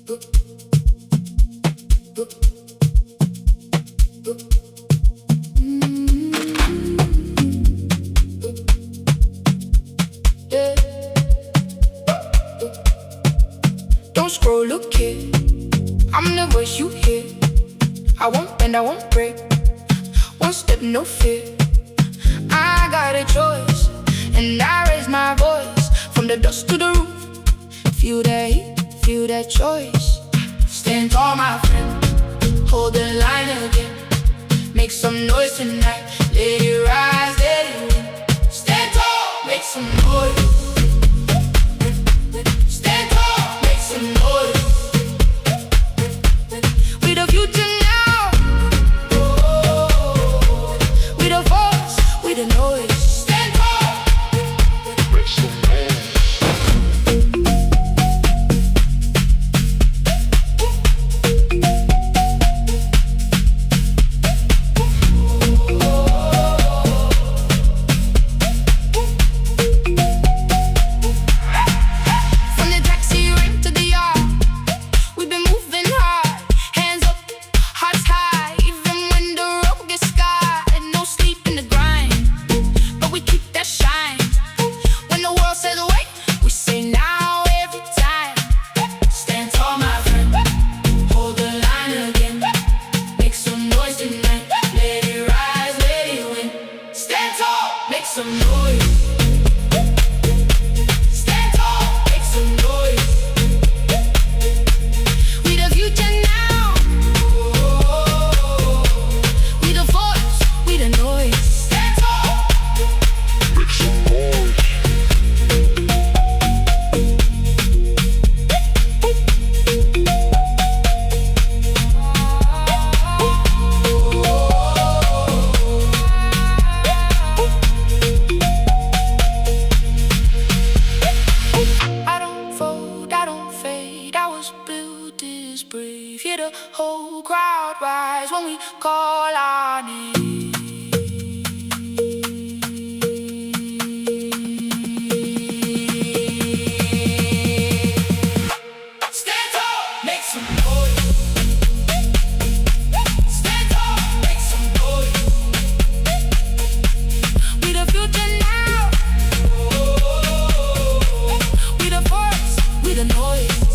Yeah. Don't scroll, look here. I'm the voice you hear. I won't bend, I won't break. One step, no fear. I got a choice, and I raise my voice from the dust to the roof. Feel that heat, feel that choice. Stand tall, my friend. Hold the line again. Make some noise tonight. Let it rise, let it win. Stand tall, make some noise. Stand tall, make some noise. We the future now. We the force, we the noise. Stand tall, make some noise. Make some noise. Stand tall, make some noise. We the future now. We the force, we the noise. Stand tall, make some noise. Brave, hear the whole crowd rise when we call our name. Stand tall, make some noise. Stand tall, make some noise. We the future now. We the force, we the noise.